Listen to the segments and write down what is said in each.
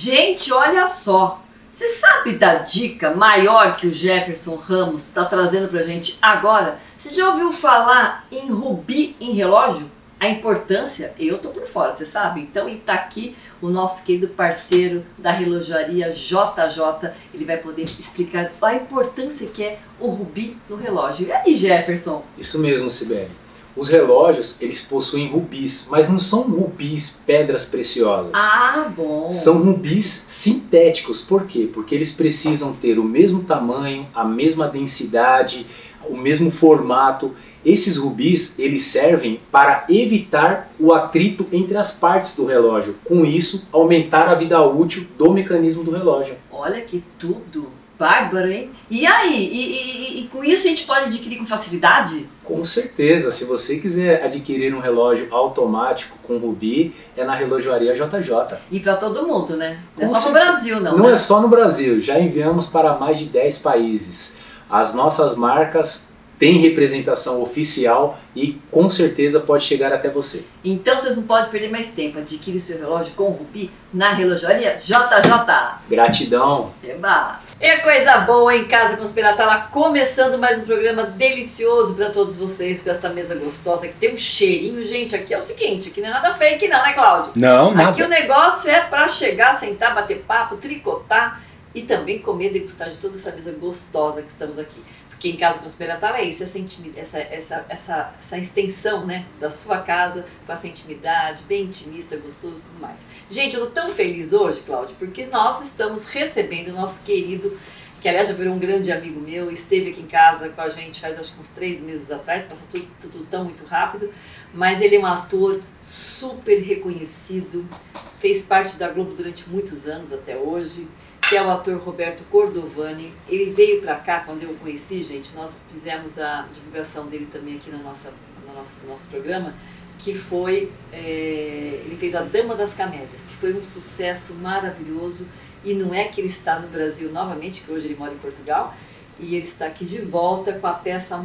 Gente, olha só, você sabe da dica maior que o Jefferson Ramos está trazendo pra gente agora? Você já ouviu falar em rubi em relógio? A importância, eu tô por fora, você sabe? Então ele tá aqui, o nosso querido parceiro da relojaria JJ, ele vai poder explicar a importância que é o rubi no relógio. E aí, Jefferson? Isso mesmo, Sibeli. Os relógios, eles possuem rubis, mas não são rubis pedras preciosas. Ah, bom! São rubis sintéticos. Por quê? Porque eles precisam ter o mesmo tamanho, a mesma densidade, o mesmo formato. Esses rubis, eles servem para evitar o atrito entre as partes do relógio. Com isso, aumentar a vida útil do mecanismo do relógio. Olha que tudo! Bárbaro, hein? E aí? E com isso a gente pode adquirir com facilidade? Com certeza, se você quiser adquirir um relógio automático com rubi, é na relojaria JJ. E para todo mundo, né? Não é Com só no certeza. Brasil, não, Não né? é só no Brasil, já enviamos para mais de 10 países. As nossas marcas têm representação oficial e com certeza pode chegar até você. Então vocês não podem perder mais tempo. Adquire seu relógio com rubi na relojaria JJ. Gratidão! Eba! É coisa boa em Casa Conspiratária, começando mais um programa delicioso para todos vocês, com esta mesa gostosa que tem um cheirinho. Gente, aqui é o seguinte, aqui não é nada fake não, né, Cláudio? Não, nada. Aqui o negócio é para chegar, sentar, bater papo, tricotar e também comer, degustar de toda essa mesa gostosa que estamos aqui. Porque em Casa Conspiratária é isso, essa extensão, né, da sua casa, com essa intimidade, bem intimista, gostoso e tudo mais. Gente, eu tô tão feliz hoje, Cláudio, porque nós estamos recebendo o nosso querido, que aliás já virou um grande amigo meu, esteve aqui em casa com a gente faz acho que uns 3 meses atrás, passa tudo tão muito rápido, mas ele é um ator super reconhecido, fez parte da Globo durante muitos anos até hoje, que é o ator Roberto Cordovani. Ele veio pra cá quando eu o conheci, gente, nós fizemos a divulgação dele também aqui no nosso programa, que foi, ele fez A Dama das Camélias, que foi um sucesso maravilhoso, e não é que ele está no Brasil novamente, que hoje ele mora em Portugal, e ele está aqui de volta com a peça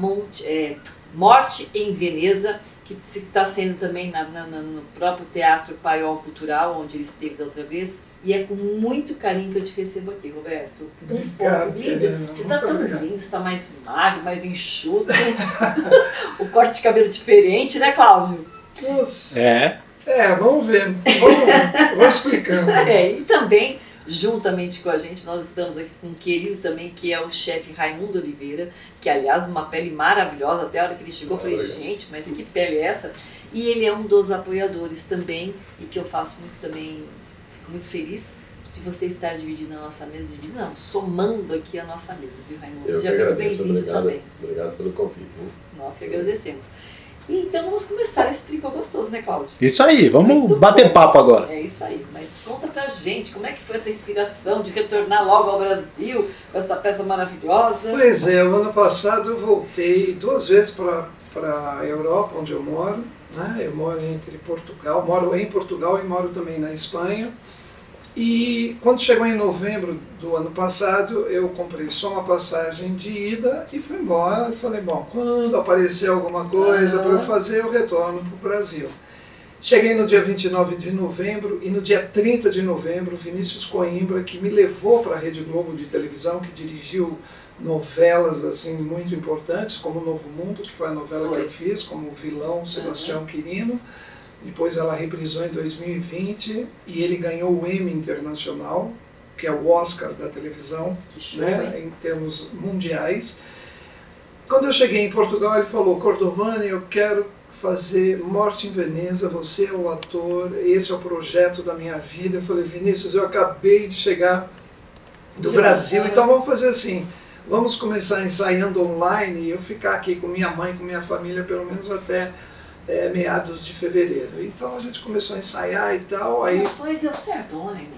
Morte em Veneza, que está sendo também no próprio Teatro Paiol Cultural, onde ele esteve da outra vez. E é com muito carinho que eu te recebo aqui, Roberto. Obrigado, Lindo. Você está tão lindo, você está mais magro, mais enxuto. O corte de cabelo diferente, né, Cláudio? Nossa. É. Vamos ver. Vou explicando. E também, juntamente com a gente, nós estamos aqui com um querido também, que é o chefe Raimundo Oliveira, que aliás, uma pele maravilhosa, até a hora que ele chegou, eu falei, gente, mas que pele é essa? E ele é um dos apoiadores também, e que eu faço muito também, fico muito feliz de você estar dividindo a nossa mesa, somando aqui a nossa mesa, viu, Raimundo? Eu Seja muito bem-vindo também. Obrigado pelo convite. Nós que agradecemos. Então vamos começar esse tricô gostoso, né, Cláudio? Isso aí, vamos Muito bater bom. papo agora. É isso aí, mas conta pra gente, como é que foi essa inspiração de retornar logo ao Brasil com essa peça maravilhosa? Pois é, o ano passado eu voltei 2 vezes para a Europa, onde eu moro. Né? Eu moro moro em Portugal e moro também na Espanha. E quando chegou em novembro do ano passado, eu comprei só uma passagem de ida e fui embora. E falei, bom, quando aparecer alguma coisa para eu fazer, eu retorno para o Brasil. Cheguei no dia 29 de novembro e no dia 30 de novembro, Vinícius Coimbra, que me levou para a Rede Globo de televisão, que dirigiu novelas assim muito importantes, como Novo Mundo, que foi a novela que eu fiz, como o vilão Sebastião Quirino. Depois ela reprisou em 2020 e ele ganhou o Emmy Internacional, que é o Oscar da televisão, né, em termos mundiais. Quando eu cheguei em Portugal, ele falou, Cordovani, eu quero fazer Morte em Veneza, você é o ator, esse é o projeto da minha vida. Eu falei, Vinícius, eu acabei de chegar do Brasil, então vamos fazer assim, vamos começar ensaiando online e eu ficar aqui com minha mãe, com minha família, pelo menos até meados de fevereiro. Então a gente começou a ensaiar e tal. Aí... Nossa, e deu certo online?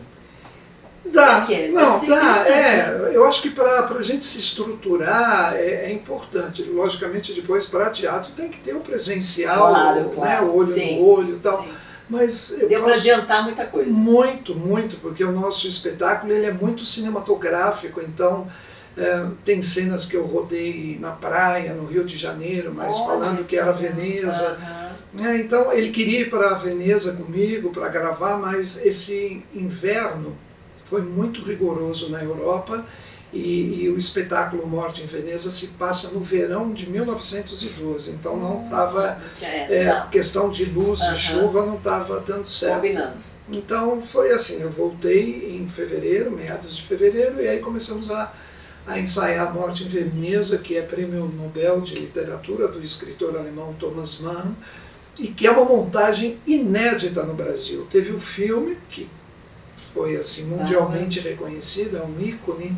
Dá, que é? não, Vai ser dá. interessante, né? Eu acho que para a gente se estruturar é importante. Logicamente, depois para teatro tem que ter o presencial, Claro, né, o olho sim, no olho e tal. sim. Mas eu Deu para gosto adiantar muita coisa. muito, porque o nosso espetáculo ele é muito cinematográfico, então tem cenas que eu rodei na praia, no Rio de Janeiro, mas Olha, falando que era Veneza. Então ele queria ir para Veneza comigo para gravar, mas esse inverno foi muito rigoroso na Europa e o espetáculo Morte em Veneza se passa no verão de 1912, então não estava, questão de luz e chuva não estava dando certo. Combinando. Então foi assim, eu voltei em fevereiro, meados de fevereiro, e aí começamos a ensaiar Morte em Veneza, que é prêmio Nobel de Literatura do escritor alemão Thomas Mann, e que é uma montagem inédita no Brasil. Teve o filme, que foi assim, mundialmente reconhecido, é um ícone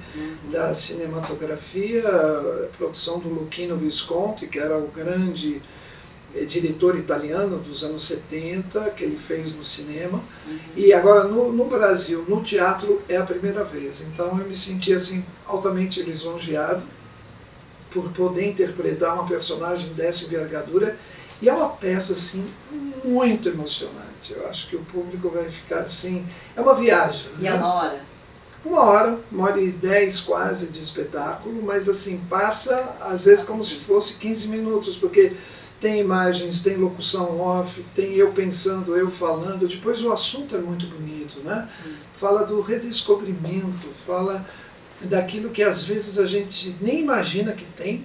da cinematografia, a produção do Luchino Visconti, que era o grande diretor italiano dos anos 70, que ele fez no cinema, e agora no Brasil, no teatro, é a primeira vez. Então eu me senti assim, altamente lisonjeado por poder interpretar uma personagem dessa envergadura. E é uma peça assim, muito emocionante. Eu acho que o público vai ficar assim. É uma viagem. E é uma hora? 1h10 quase de espetáculo, mas assim, passa às vezes como se fosse 15 minutos, porque tem imagens, tem locução off, tem eu pensando, eu falando. Depois o assunto é muito bonito, né? Sim. Fala do redescobrimento, fala daquilo que às vezes a gente nem imagina que tem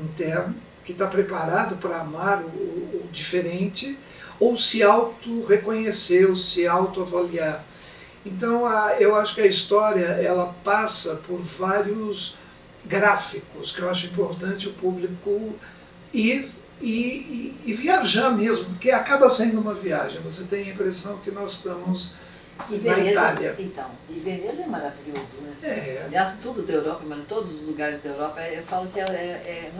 interno, que está preparado para amar o diferente, ou se auto-reconhecer, ou se auto-avaliar. Então, eu acho que a história ela passa por vários gráficos, que eu acho importante o público ir e viajar mesmo, porque acaba sendo uma viagem. Você tem a impressão que nós estamos na Itália. Então, e Veneza é maravilhoso, né? É. Aliás, tudo da Europa, mas todos os lugares da Europa, eu falo que não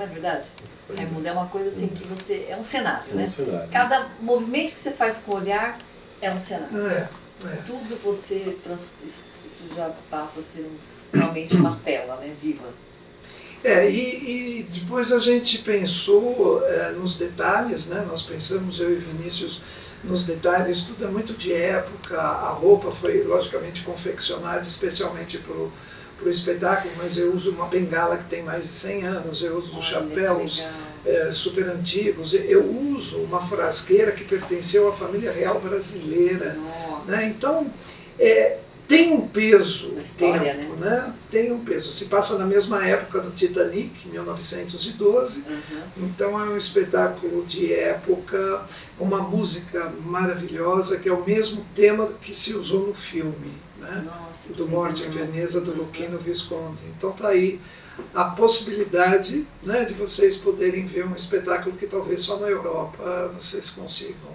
é verdade? Raimundo, é uma coisa assim que você... É um cenário, né? Um cenário. Cada movimento que você faz com o olhar é um cenário. Tudo você... Isso já passa a ser realmente uma tela, né? Viva. E depois a gente pensou nos detalhes, né? Nós pensamos, eu e Vinícius, nos detalhes, tudo é muito de época, a roupa foi logicamente confeccionada especialmente para o espetáculo, mas eu uso uma bengala que tem mais de 100 anos, eu uso chapéus super antigos, eu uso uma frasqueira que pertenceu à família real brasileira. Né? Então, tem um peso, história, tempo, né? Tem um peso. Se passa na mesma época do Titanic, 1912, então é um espetáculo de época, uma música maravilhosa, que é o mesmo tema que se usou no filme, né? Nossa, do Morte em Veneza, do Luchino Visconti. Então está aí a possibilidade, né, de vocês poderem ver um espetáculo que talvez só na Europa vocês consigam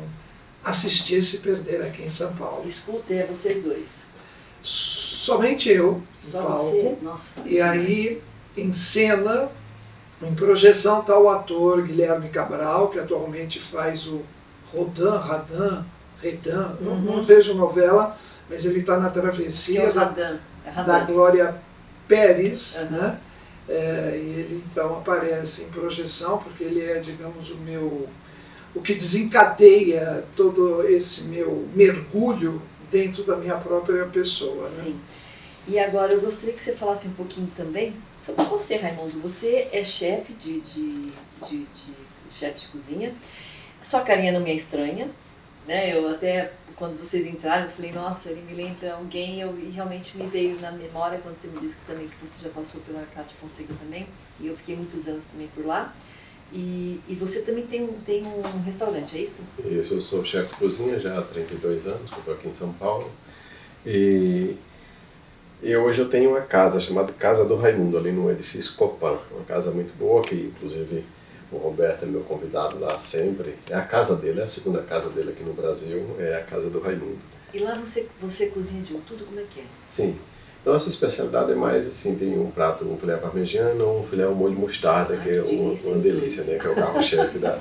assistir se perder aqui em São Paulo. Escuta, é vocês dois. Somente eu, Só no palco, você? Nossa, e aí em cena, em projeção, está o ator Guilherme Cabral, que atualmente faz o Radan, não vejo novela, mas ele está na travessia da Glória Pérez, né? E ele então aparece em projeção, porque ele é, digamos, o que desencadeia todo esse meu mergulho dentro da minha própria pessoa. Né? Sim. E agora eu gostaria que você falasse um pouquinho também sobre você, Raimundo. Você é chefe chefe de cozinha. Sua carinha não me é estranha, né? Eu até, quando vocês entraram, eu falei, nossa, ele me lembra alguém, e realmente me veio na memória quando você me disse também que você já passou pela Cátia Fonseca também, e eu fiquei muitos anos também por lá. E você também tem um restaurante, é isso? Isso, eu sou chefe de cozinha já há 32 anos, estou aqui em São Paulo. E hoje eu tenho uma casa chamada Casa do Raimundo, ali no edifício Copan. Uma casa muito boa, que inclusive o Roberto é meu convidado lá sempre. É a casa dele, é a segunda casa dele aqui no Brasil, é a Casa do Raimundo. E lá você cozinha de tudo, como é que é? Sim. Nossa especialidade é mais assim, tem um prato, um filé parmegiano, um filé ao molho mostarda, que é uma delícia, né? Que é o carro-chefe da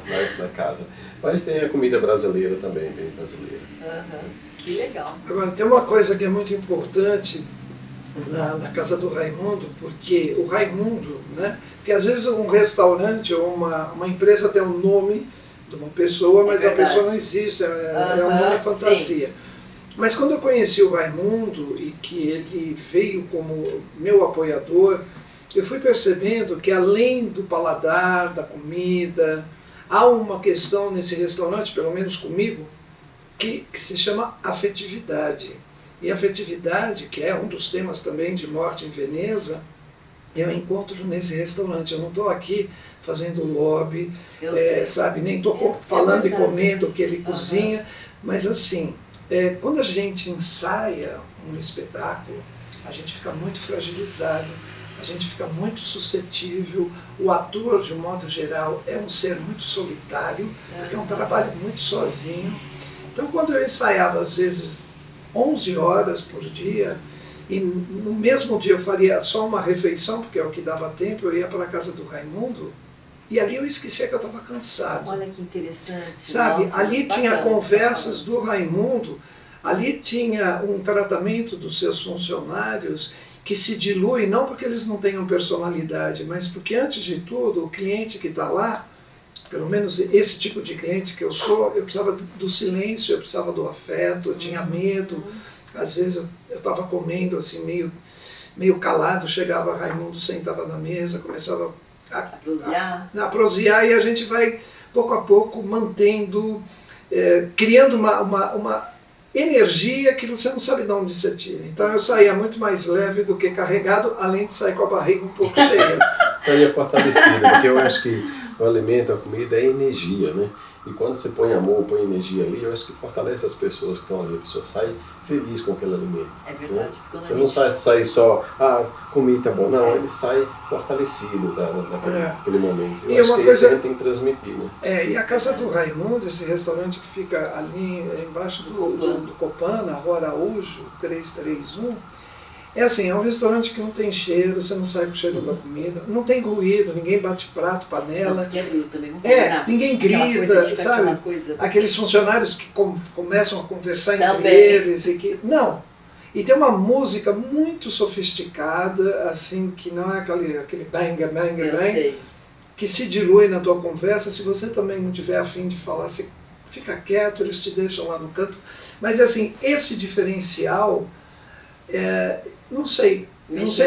casa. Mas tem a comida brasileira também, bem brasileira. Que legal. Agora, tem uma coisa que é muito importante na casa do Raimundo, porque o Raimundo, né? Porque às vezes um restaurante ou uma empresa tem um nome de uma pessoa, mas a pessoa não existe, é um nome fantasia. Sim. Mas quando eu conheci o Raimundo e que ele veio como meu apoiador, eu fui percebendo que além do paladar, da comida, há uma questão nesse restaurante, pelo menos comigo, que se chama afetividade. E afetividade, que é um dos temas também de Morte em Veneza, eu encontro nesse restaurante. Eu não estou aqui fazendo lobby, sabe? Nem estou falando e comendo o que ele cozinha, mas assim, quando a gente ensaia um espetáculo, a gente fica muito fragilizado, a gente fica muito suscetível. O ator, de um modo geral, é um ser muito solitário, porque é um trabalho muito sozinho. Então, quando eu ensaiava, às vezes, 11 horas por dia, e no mesmo dia eu faria só uma refeição, porque é o que dava tempo, eu ia para a casa do Raimundo, e ali eu esquecia que eu estava cansado. Olha que interessante. Sabe, nossa, ali bacana, tinha conversas do Raimundo, ali tinha um tratamento dos seus funcionários que se dilui, não porque eles não tenham personalidade, mas porque, antes de tudo, o cliente que está lá, pelo menos esse tipo de cliente que eu sou, eu precisava do silêncio, eu precisava do afeto, eu tinha medo. Às vezes eu estava comendo assim, meio calado, chegava Raimundo, sentava na mesa, começava a prosear, e a gente vai, pouco a pouco, mantendo, criando uma energia que você não sabe de onde você tira. Então eu saía muito mais leve do que carregado, além de sair com a barriga um pouco cheia. Saía fortalecido, porque eu acho que o alimento, a comida é energia, né? E quando você põe amor, põe energia ali, eu acho que fortalece as pessoas que estão ali. A pessoa sai feliz com aquele alimento. É verdade. Né? Você não sai só, comi, tá bom. Não, ele sai fortalecido daquele momento. Eu acho que isso a gente tem que transmitir, né? E a Casa do Raimundo, esse restaurante que fica ali embaixo do Copan, na Rua Araújo, 331, é assim, é um restaurante que não tem cheiro, você não sai com o cheiro da comida, não tem ruído, ninguém bate prato, panela. Não, é duro também, não tem nada. Ninguém grita, sabe? Aqueles funcionários que começam a conversar entre eles e que... Não. E tem uma música muito sofisticada, assim, que não é aquele bang, que se dilui na tua conversa. Se você também não tiver a fim de falar, você fica quieto, eles te deixam lá no canto. Mas assim, esse diferencial... não sei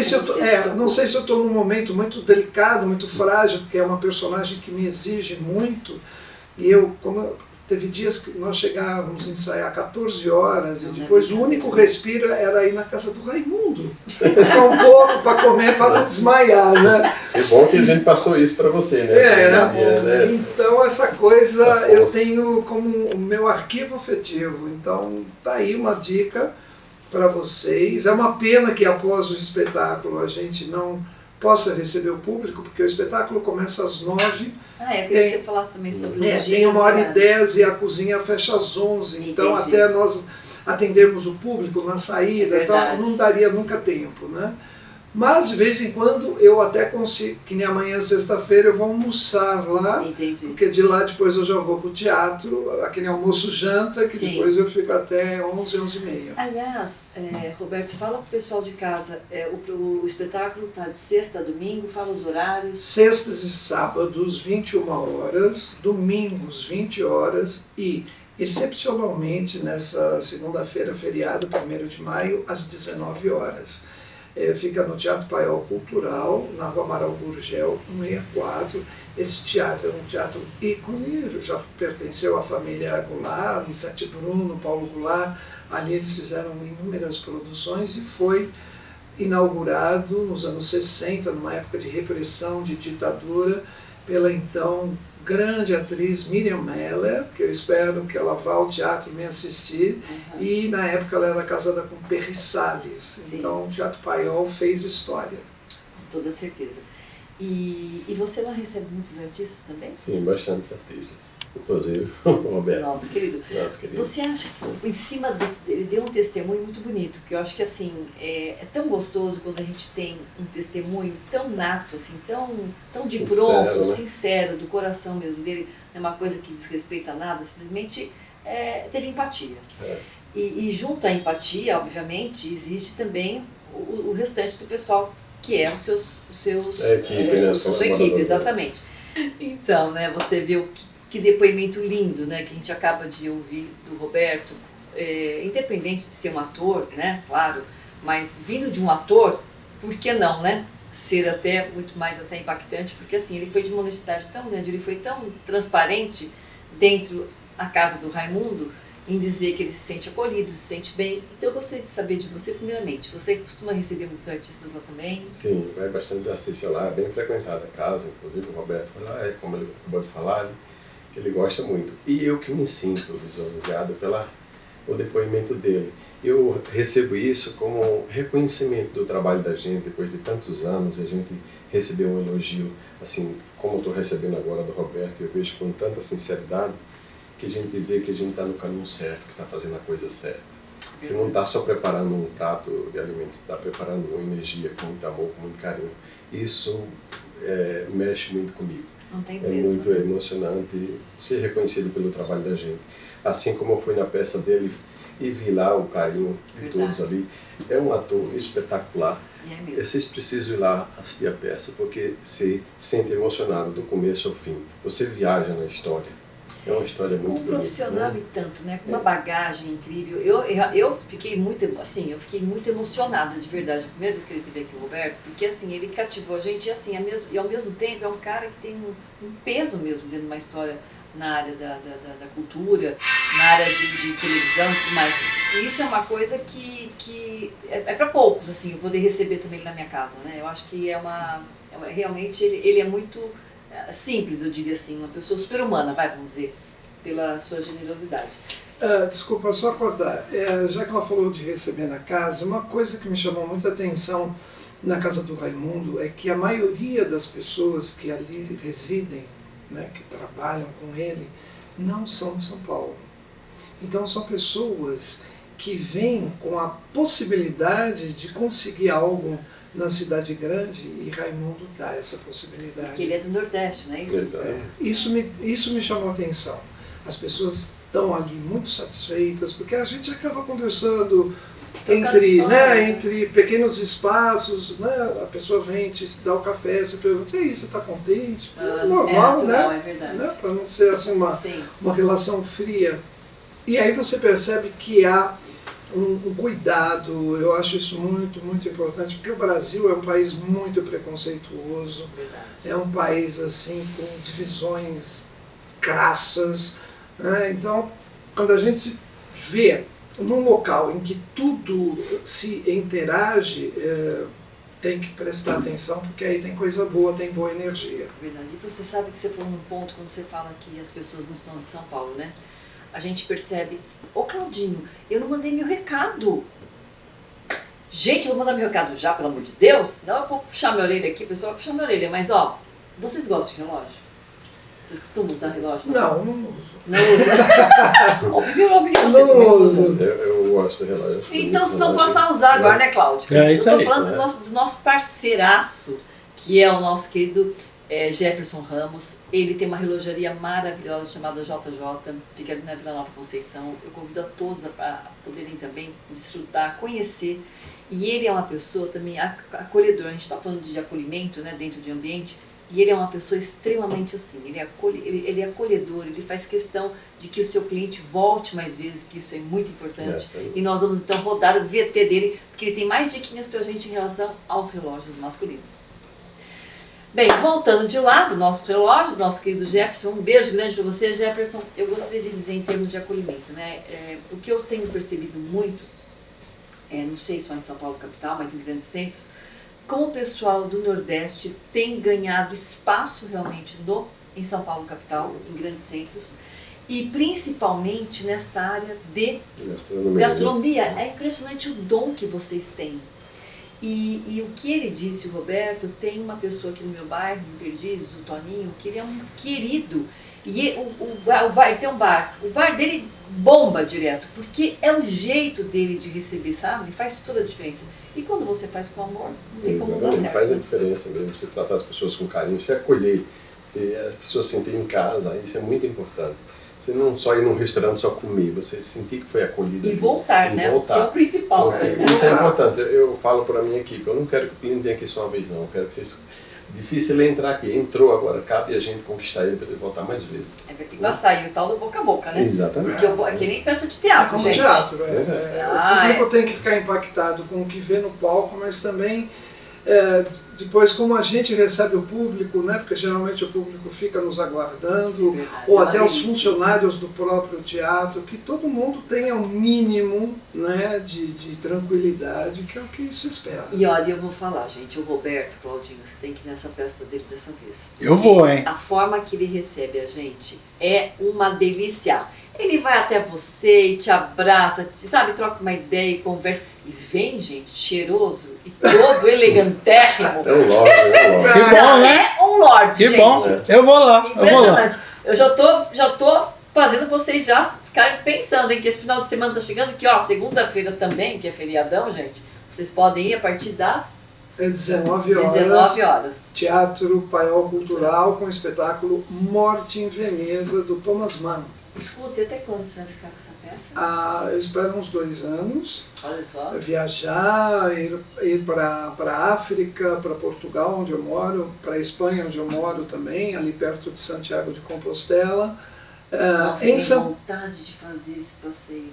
se eu estou num momento muito delicado, muito frágil, porque é uma personagem que me exige muito, e teve dias que nós chegávamos a ensaiar 14 horas e depois o único respiro era ir na casa do Raimundo, ficar um pouco para comer, para não desmaiar, né? É bom que a gente passou isso para você, né? Então essa coisa eu tenho como o meu arquivo afetivo, então tá aí uma dica para vocês. É uma pena que após o espetáculo a gente não possa receber o público, porque o espetáculo começa às 9h. Eu queria que você falasse também sobre os dias. Tem 1h10 e a cozinha fecha às 11h. Então até nós atendermos o público na saída, então não daria nunca tempo, né? Mas de vez em quando eu até consigo, que nem amanhã, sexta-feira, eu vou almoçar lá, porque de lá depois eu já vou para o teatro, aquele almoço-janta, que depois eu fico até 11, 11h30. Aliás, Roberto, fala para o pessoal de casa, o espetáculo está de sexta a domingo, fala os horários. Sextas e sábados, 21 horas, domingos, 20 horas e, excepcionalmente, nessa segunda-feira, feriado, 1º de maio, às 19 horas. Fica no Teatro Paiol Cultural, na Rua Amaral Gurgel, 164. Esse teatro é um teatro ícone, já pertenceu à família Goulart, Vicente Bruno, Paulo Goulart. Ali eles fizeram inúmeras produções e foi inaugurado nos anos 60, numa época de repressão, de ditadura, pela então grande atriz Miriam Meller, que eu espero que ela vá ao teatro me assistir, e na época ela era casada com Perry Salles. Então o Teatro Paiol fez história. Com toda certeza. E você lá recebe muitos artistas também? Sim, bastantes artistas. Inclusive o Roberto. Nosso querido. Você acha que em cima ele deu um testemunho muito bonito, porque eu acho que assim, é tão gostoso quando a gente tem um testemunho tão nato, assim, tão de sincero, pronto, né? sincero, do coração mesmo dele, não é uma coisa que diz respeito a nada, simplesmente teve empatia. E junto à empatia, obviamente, existe também o restante do pessoal, que é a sua equipe, exatamente. Então, né, você vê que depoimento lindo, né, que a gente acaba de ouvir do Roberto, independente de ser um ator, né, claro, mas vindo de um ator, por que não, né? Ser até muito mais até impactante, porque assim, ele foi de uma honestidade tão grande, ele foi tão transparente dentro da casa do Raimundo, em dizer que ele se sente acolhido, se sente bem. Então eu gostaria de saber de você primeiramente, você costuma receber muitos artistas lá também? Sim, vai bastante artista lá, bem frequentada a casa, inclusive o Roberto foi lá, como ele acabou de falar, ele gosta muito. E eu que me sinto visualizado pelo depoimento dele. Eu recebo isso como reconhecimento do trabalho da gente, depois de tantos anos, a gente recebeu um elogio, assim, como eu estou recebendo agora do Roberto, eu vejo com tanta sinceridade, que a gente vê que a gente está no caminho certo, que está fazendo a coisa certa. Você não está só preparando um prato de alimentos, você está preparando uma energia com muito amor, com muito carinho. Isso mexe muito comigo. Não tem preço. É muito emocionante ser reconhecido pelo trabalho da gente. Assim como eu fui na peça dele e vi lá o carinho de todos ali. É um ator espetacular. Vocês precisam ir lá assistir a peça, porque se sente emocionado do começo ao fim. Você viaja na história. É uma história muito bonita. Um profissional, né? E tanto, né? Com uma bagagem incrível. Eu fiquei muito emocionada, de verdade, a primeira vez que ele esteve aqui, o Roberto, porque assim, ele cativou a gente e assim, e ao mesmo tempo é um cara que tem um peso mesmo dentro de uma história na área da cultura, na área de televisão e tudo mais. E isso é uma coisa que é para poucos, assim, eu poder receber também ele na minha casa, né? Eu acho que realmente ele é muito simples, eu diria assim, uma pessoa super-humana, vamos dizer, pela sua generosidade. Desculpa, só acordar. Já que ela falou de receber na casa, uma coisa que me chamou muita atenção na casa do Raimundo é que a maioria das pessoas que ali residem, né, que trabalham com ele, não são de São Paulo. Então são pessoas que vêm com a possibilidade de conseguir algo na cidade grande, e Raimundo dá essa possibilidade. Porque ele é do Nordeste, não é isso? Isso me chamou a atenção. As pessoas estão ali muito satisfeitas, porque a gente acaba conversando entre pequenos espaços, né? A pessoa vem, te dá o café, você pergunta, e aí, você está contente? É normal, né? É verdade. Né? Para não ser assim uma relação fria. E aí você percebe que há um cuidado, eu acho isso muito, muito importante, porque o Brasil é um país muito preconceituoso, é um país assim com divisões crassas, né? Então, quando a gente vê num local em que tudo se interage, tem que prestar atenção, porque aí tem coisa boa, tem boa energia. Verdade. E você sabe que você falou num ponto quando você fala que as pessoas não são de São Paulo, né? A gente percebe, Claudinho, eu não mandei meu recado. Gente, eu vou mandar meu recado já, pelo amor de Deus? Não, eu vou puxar minha orelha aqui, o pessoal vai puxar minha orelha, mas vocês gostam de relógio? Vocês costumam usar relógio? Não uso. Não usa? Não uso. Eu gosto de relógio. Então vocês vão passar a usar agora, né, Cláudio? Isso eu tô falando do nosso parceiraço, que é o nosso querido Jefferson Ramos. Ele tem uma relojaria maravilhosa chamada JJ, fica ali na Vila Nova Conceição. Eu convido a todos a poderem também desfrutar, conhecer. E ele é uma pessoa também acolhedora. A gente está falando de acolhimento, né, dentro de ambiente. E ele é uma pessoa extremamente assim, ele é acolhedor, ele faz questão de que o seu cliente volte mais vezes, que isso é muito importante. E nós vamos então rodar o VT dele, porque ele tem mais diquinhas pra gente em relação aos relógios masculinos. Bem, voltando de lado, nosso relógio, nosso querido Jefferson, um beijo grande para você, Jefferson. Eu gostaria de dizer em termos de acolhimento, né? O que eu tenho percebido muito, não sei só em São Paulo capital, mas em grandes centros, como o pessoal do Nordeste tem ganhado espaço realmente em São Paulo capital, em grandes centros, e principalmente nesta área de gastronomia. É impressionante o dom que vocês têm. E o que ele disse, o Roberto, tem uma pessoa aqui no meu bairro, em Perdizes, o Toninho, que ele é um querido. E ele tem um bar. O bar dele bomba direto, porque é o jeito dele de receber, sabe? Faz toda a diferença. E quando você faz com amor, não tem como dar certo. Faz a diferença mesmo, você tratar as pessoas com carinho, você acolher, as pessoas se sentem em casa, isso é muito importante. Você não só ir num restaurante só comer, você sentir que foi acolhido. E voltar, e né? voltar. Que é o principal. Isso é importante. Eu falo para a minha equipe, eu não quero que o cliente venha aqui só uma vez, não. Eu quero que vocês... Difícil ele entrar aqui. Entrou agora, cabe a gente conquistar ele para ele voltar mais vezes. Vai ter que passar aí o tal do boca a boca, né? Exatamente. Que nem peça de teatro, como gente. teatro, o público tem que ficar impactado com o que vê no palco, mas também depois como a gente recebe o público, né? Porque geralmente o público fica nos aguardando, Verdade, ou é até uma os delícia. funcionários do próprio teatro, que todo mundo tenha um mínimo, né, de tranquilidade, que é o que se espera. E olha, eu vou falar, gente, o Roberto, Claudinho, você tem que ir nessa festa dele dessa vez. Eu vou, hein? A forma que ele recebe a gente é uma delícia. Ele vai até você e te abraça, sabe, troca uma ideia e conversa. E vem, gente, cheiroso e todo elegantérrimo. É um lorde, é um lorde. Que bom, né? É um lorde, Que gente. bom. Eu vou lá, eu vou lá. Impressionante. Eu já tô fazendo vocês já ficarem pensando em que esse final de semana tá chegando, que ó, segunda-feira também, que é feriadão, gente. Vocês podem ir a partir das É 19 horas, 19 horas. Teatro Paiol Cultural com o espetáculo Morte em Veneza, do Thomas Mann. Escuta, e até quando você vai ficar com essa peça? Eu espero uns 2 anos. Olha só. Viajar, ir para a África, para Portugal, onde eu moro, para a Espanha, onde eu moro também, ali perto de Santiago de Compostela. Nossa, Em tem São vontade de fazer esse passeio.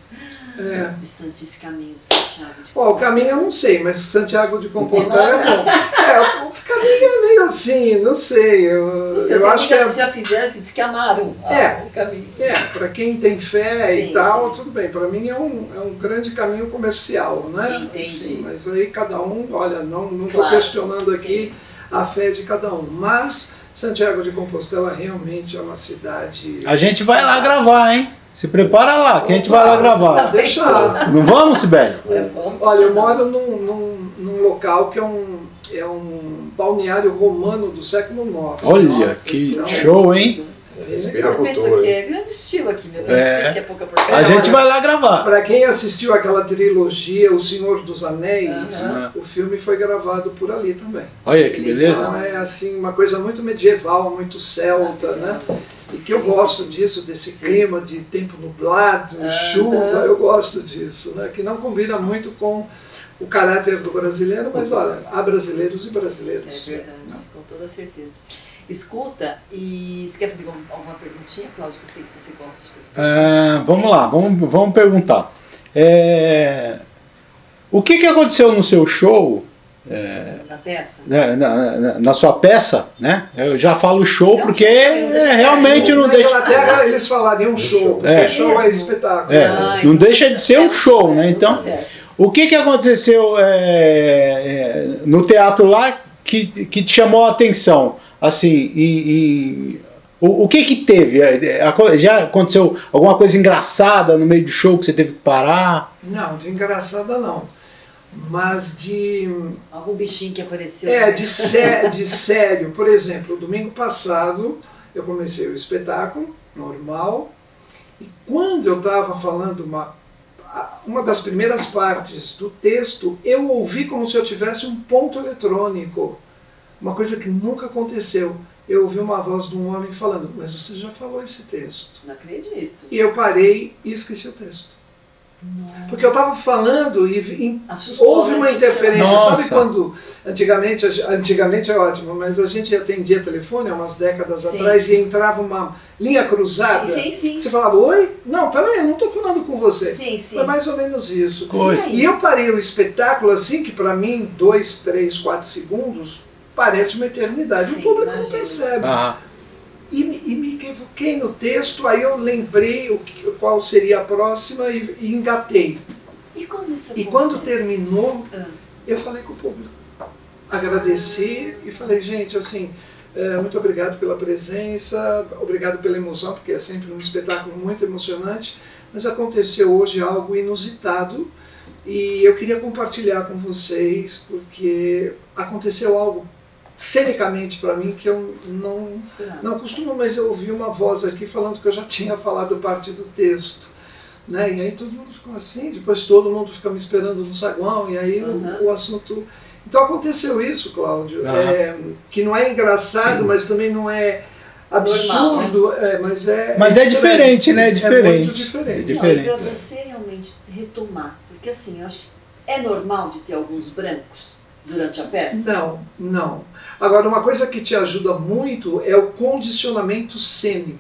Esse caminho de Santiago de o caminho eu não sei, mas Santiago de Compostela é bom. O caminho é meio assim, não sei. Eu acho que já fizeram, que diz que amaram o caminho. Para quem tem fé Sim, e tal, sim. tudo bem. Para mim é um grande caminho comercial, né? Entendi. Enfim, mas aí cada um, olha, não estou Claro, questionando aqui sim. a fé de cada um. Mas Santiago de Compostela realmente é uma cidade... A gente vai lá gravar, hein? Se prepara lá, que a gente vai lá gravar. Deixa lá. Não vamos, Sibeli? Olha, eu moro num local que é um balneário romano do século IX. Olha, Nossa, que então- show, hein? Respira a Você pensa cultura. que é grande estilo aqui, meu Deus. É. Pensa que é pouca porcaria. A gente vai lá gravar. Para quem assistiu aquela trilogia O Senhor dos Anéis, Aham. o filme foi gravado por ali também. Olha que beleza. Então é assim uma coisa muito medieval, muito celta, né? E que eu gosto disso, desse clima de tempo nublado, chuva, eu gosto disso, né? Que não combina muito com o caráter do brasileiro, mas olha, há brasileiros e brasileiros. É verdade, com toda certeza. Escuta, e você quer fazer alguma perguntinha, Cláudio? Que eu sei que você gosta de fazer perguntas. Vamos lá, vamos perguntar. O que aconteceu no seu show, Na peça? na sua peça, né? Eu já falo show Não, porque show, realmente não Na deixa... Inglaterra eles falariam show, porque É. show é Mesmo? espetáculo. Não deixa de ser um show, né? Então, Então, tá certo. o que aconteceu no teatro lá que te chamou a atenção? Assim, o que teve? Já aconteceu alguma coisa engraçada no meio do show que você teve que parar? Não, de engraçada não. Mas de Algum bichinho que apareceu? de sério. Por exemplo, domingo passado eu comecei o espetáculo normal e quando eu estava falando uma das primeiras partes do texto, eu ouvi como se eu tivesse um ponto eletrônico. Uma coisa que nunca aconteceu. Eu ouvi uma voz de um homem falando, mas você já falou esse texto. Não acredito. E eu parei e esqueci o texto. Não. Porque eu estava falando e Assustou, houve né? uma Tipo, interferência. Nossa. Sabe quando, antigamente é ótimo, mas a gente atendia telefone há umas décadas Sim. atrás e entrava uma linha cruzada. Sim. Você falava, oi? Não, peraí, eu não estou falando com você. Sim. Foi mais ou menos isso. Coisa. E eu parei o espetáculo assim, que para mim, 2, 3, 4 segundos, parece uma eternidade. Sim, O público não imagino. percebe. Ah, E me equivoquei no texto, aí eu lembrei qual seria a próxima e engatei. E quando isso E quando acontece? terminou, Ah. eu falei com o público. Agradeci e falei, gente, assim, muito obrigado pela presença, obrigado pela emoção, porque é sempre um espetáculo muito emocionante, mas aconteceu hoje algo inusitado e eu queria compartilhar com vocês, porque aconteceu algo cenicamente para mim que eu não costumo, mas eu ouvi uma voz aqui falando que eu já tinha falado parte do texto. Né? E aí todo mundo ficou assim, depois todo mundo fica me esperando no saguão, e aí o assunto... Então aconteceu isso, Cláudio, que não é engraçado, mas também não é absurdo, Mas é diferente, né? É diferente. É muito diferente. É diferente. Não, e para você realmente retomar, porque assim, eu acho que é normal de ter alguns brancos durante a peça? Não. Agora, uma coisa que te ajuda muito é o condicionamento cênico,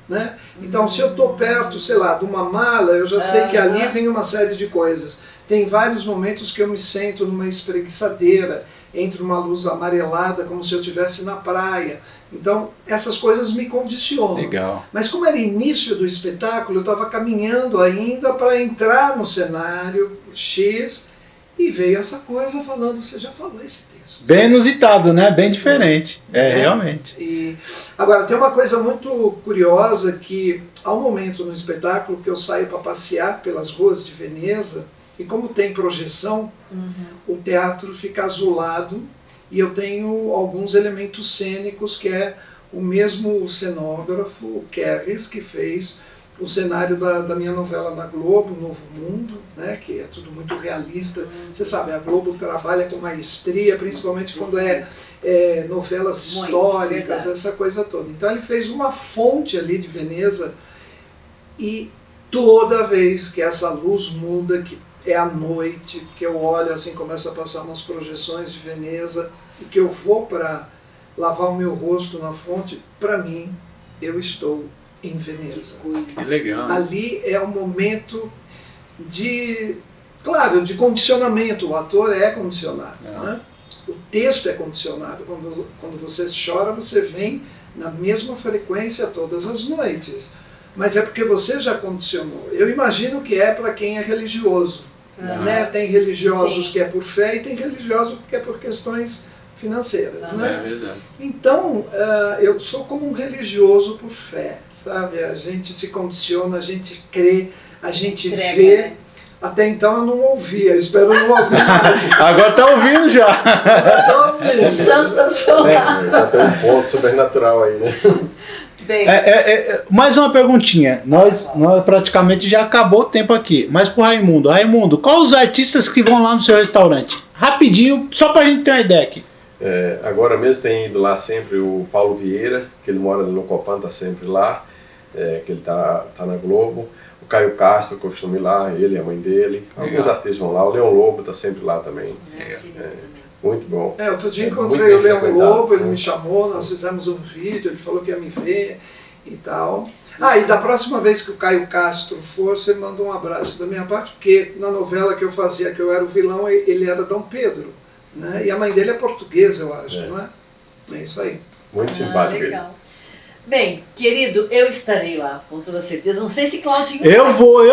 né? Então, se eu estou perto, sei lá, de uma mala, eu já sei que ali vem uma série de coisas. Tem vários momentos que eu me sento numa espreguiçadeira, entre uma luz amarelada, como se eu estivesse na praia. Então, essas coisas me condicionam. Legal. Mas como era início do espetáculo, eu estava caminhando ainda para entrar no cenário X, e veio essa coisa falando, você já falou esse texto. Bem inusitado, né? Bem diferente. Realmente. E, agora, tem uma coisa muito curiosa que, há um momento no espetáculo que eu saio para passear pelas ruas de Veneza, e como tem projeção, o teatro fica azulado, e eu tenho alguns elementos cênicos, que é o mesmo cenógrafo, o Kerris, que fez o cenário da minha novela na Globo, Novo Mundo, né, que é tudo muito realista. Você sabe, a Globo trabalha com maestria, principalmente quando é novelas históricas, essa coisa toda. Então ele fez uma fonte ali de Veneza, e toda vez que essa luz muda, que é à noite, que eu olho assim, começa a passar umas projeções de Veneza, e que eu vou para lavar o meu rosto na fonte, para mim, eu estou em Veneza. Que legal. Ali é um momento de, claro, de condicionamento. O ator é condicionado, né? O texto é condicionado. Quando você chora, você vem na mesma frequência todas as noites. Mas é porque você já condicionou. Eu imagino que é para quem é religioso. Né? Tem religiosos que é por fé e tem religiosos que é por questões financeiras. Né? É verdade. Então, eu sou como um religioso por fé. Sabe? A gente se condiciona, a gente crê, a gente vê. Né? Até então eu não ouvia, eu espero não ouvir mais. Agora tá ouvindo já. Tá ouvindo. O santo da sua Já tem um ponto sobrenatural aí, né? Bem, mais uma perguntinha. Nós praticamente já acabou o tempo aqui. Mas pro Raimundo. Raimundo, quais os artistas que vão lá no seu restaurante? Rapidinho, só pra gente ter uma ideia aqui. Agora mesmo tem ido lá sempre o Paulo Vieira, que ele mora no Copan, tá sempre lá, que ele tá na Globo. O Caio Castro costuma ir lá, ele e a mãe dele. Alguns artistas vão lá, o Leão Lobo tá sempre lá também. Muito bom. Outro dia encontrei o Leão Lobo, ele me chamou, nós fizemos um vídeo, ele falou que ia me ver e tal. E da próxima vez que o Caio Castro for, você manda um abraço da minha parte, porque na novela que eu fazia, que eu era o vilão, ele era Dom Pedro. Né? E a mãe dele é portuguesa, eu acho, não é? É isso aí. Muito simpático ele. legal. Bem, querido, eu estarei lá, com toda certeza. Não sei se Claudinho... Eu vou,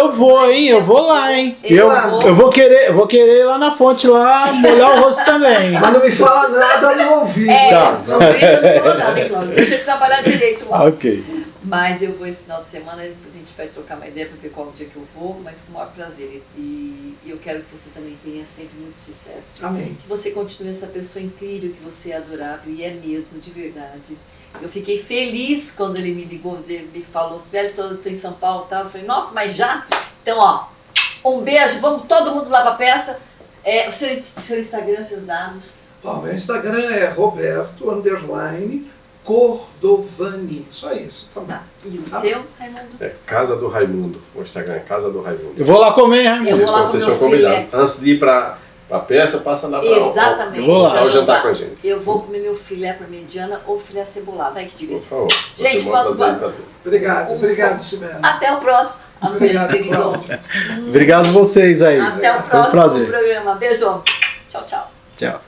hein? Eu vou lá, hein? Eu vou querer ir lá na fonte, lá, molhar o rosto também. Mas não me fala nada no ouvido. Tá. Não fala nada, hein, Cláudio? Deixa eu trabalhar direito lá. Ok. Mas eu vou esse final de semana, depois a gente vai trocar uma ideia para ver qual o dia que eu vou, mas com o maior prazer. E eu quero que você também tenha sempre muito sucesso. Amém. Que você continue essa pessoa incrível, que você é adorável, e é mesmo, de verdade. Eu fiquei feliz quando ele me ligou, me falou, velho, estou em São Paulo e tal. Eu falei, nossa, mas já? Então, ó, um beijo, vamos todo mundo lá para a peça. O seu Instagram, seus dados. Meu Instagram é Roberto_Cordovani. Só isso, tá bom. Tá. E o seu, Raimundo? Casa do Raimundo. O Instagram é Casa do Raimundo. Eu vou lá comer, Raimundo. Eu vou lá Vocês comer são o filé. convidados. Antes de ir para a peça, passa lá para Exatamente. Eu vou lá. o jantar com a gente. Eu vou comer meu filé parmegiana ou filé acebolado. Vai que diga Por isso. favor. Gente, Obrigado, Sibeli. Até o próximo. Obrigado, Beijo, querido. Cláudio. Obrigado vocês aí. Até o Foi um próximo prazer. programa. Beijo. Tchau, tchau. Tchau.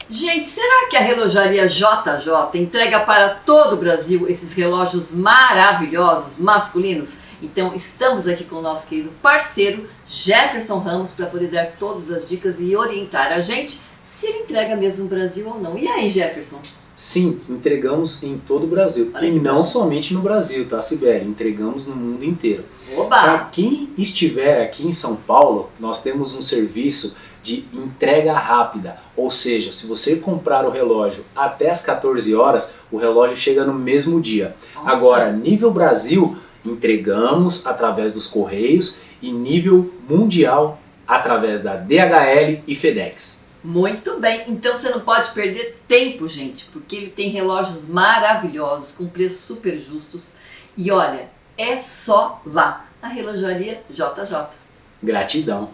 Gente, será que a relojaria JJ entrega para todo o Brasil esses relógios maravilhosos masculinos? Então estamos aqui com o nosso querido parceiro Jefferson Ramos para poder dar todas as dicas e orientar a gente se ele entrega mesmo no Brasil ou não. E aí, Jefferson? Sim, entregamos em todo o Brasil. Olha E que não bom. somente no Brasil, tá, Sibeli? Entregamos no mundo inteiro. Para Oba! quem estiver aqui em São Paulo, nós temos um serviço de entrega rápida. Ou seja, se você comprar o relógio até as 14 horas, o relógio chega no mesmo dia. Nossa. Agora, nível Brasil, entregamos através dos Correios e nível mundial através da DHL e FedEx. Muito bem, então você não pode perder tempo, gente, porque ele tem relógios maravilhosos, com preços super justos. E olha, é só lá, na Relojoaria JJ. Gratidão.